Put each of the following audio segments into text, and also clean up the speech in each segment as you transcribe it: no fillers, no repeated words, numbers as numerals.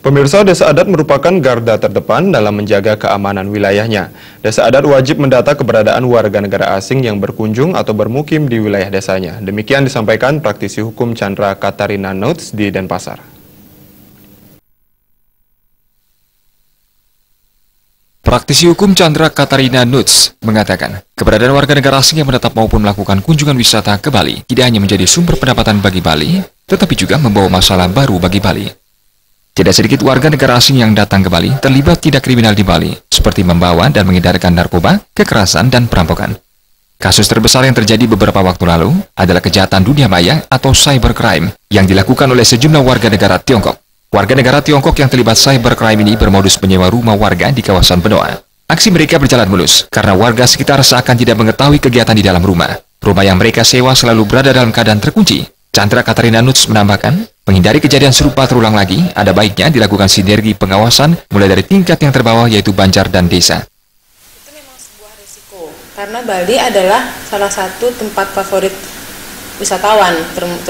Pemirsa, desa adat merupakan garda terdepan dalam menjaga keamanan wilayahnya. Desa adat wajib mendata keberadaan warga negara asing yang berkunjung atau bermukim di wilayah desanya. Demikian disampaikan praktisi hukum Chandra Katarina Notes di Denpasar. Praktisi hukum Chandra Katarina Nuts mengatakan, keberadaan warga negara asing yang menetap maupun melakukan kunjungan wisata ke Bali tidak hanya menjadi sumber pendapatan bagi Bali, tetapi juga membawa masalah baru bagi Bali. Tidak sedikit warga negara asing yang datang ke Bali terlibat tindak kriminal di Bali, seperti membawa dan mengedarkan narkoba, kekerasan, dan perampokan. Kasus terbesar yang terjadi beberapa waktu lalu adalah kejahatan dunia maya atau cybercrime yang dilakukan oleh sejumlah warga negara Tiongkok. Warga negara Tiongkok yang terlibat cybercrime ini bermodus menyewa rumah warga di kawasan Benoa. Aksi mereka berjalan mulus karena warga sekitar seakan tidak mengetahui kegiatan di dalam rumah. Rumah yang mereka sewa selalu berada dalam keadaan terkunci. Chandra Katarina Nuts menambahkan, menghindari kejadian serupa terulang lagi, ada baiknya dilakukan sinergi pengawasan mulai dari tingkat yang terbawah yaitu Banjar dan desa. Itu memang sebuah risiko, karena Bali adalah salah satu tempat favorit wisatawan,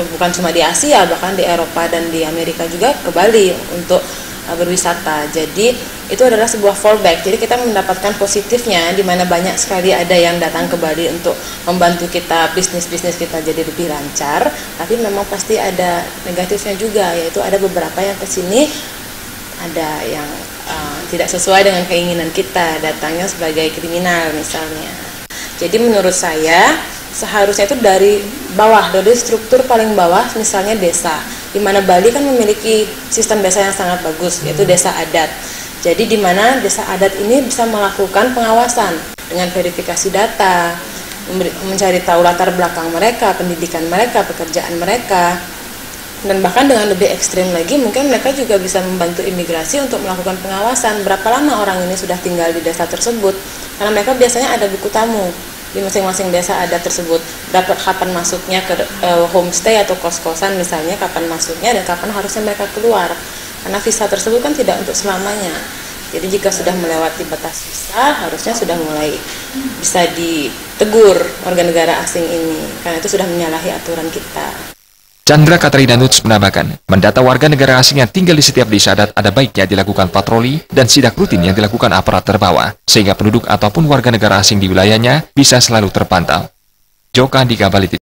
bukan cuma di Asia, bahkan di Eropa dan di Amerika juga ke Bali untuk berwisata. Jadi itu adalah sebuah fallback. Jadi kita mendapatkan positifnya, di mana banyak sekali ada yang datang ke Bali untuk membantu kita, bisnis kita jadi lebih lancar. Tapi memang pasti ada negatifnya juga, yaitu ada beberapa yang kesini ada yang tidak sesuai dengan keinginan kita, datangnya sebagai kriminal misalnya. Jadi menurut saya seharusnya itu dari bawah, dari struktur paling bawah, misalnya desa, di mana Bali kan memiliki sistem desa yang sangat bagus, yaitu desa adat. Jadi di mana desa adat ini bisa melakukan pengawasan dengan verifikasi data, mencari tahu latar belakang mereka, pendidikan mereka, pekerjaan mereka, dan bahkan dengan lebih ekstrim lagi, mungkin mereka juga bisa membantu imigrasi untuk melakukan pengawasan berapa lama orang ini sudah tinggal di desa tersebut, karena mereka biasanya ada buku tamu di masing-masing desa adat tersebut, dapat kapan masuknya ke homestay atau kos-kosan misalnya, kapan masuknya dan kapan harusnya mereka keluar, karena visa tersebut kan tidak untuk selamanya. Jadi jika sudah melewati batas visa, harusnya sudah mulai bisa ditegur warga negara asing ini, karena itu sudah menyalahi aturan kita. Chandra Katarina Nuts menambahkan, mendata warga negara asing yang tinggal di setiap desa adat ada baiknya dilakukan patroli dan sidak rutin yang dilakukan aparat terbawah, sehingga penduduk ataupun warga negara asing di wilayahnya bisa selalu terpantau. Joka Andika Bali.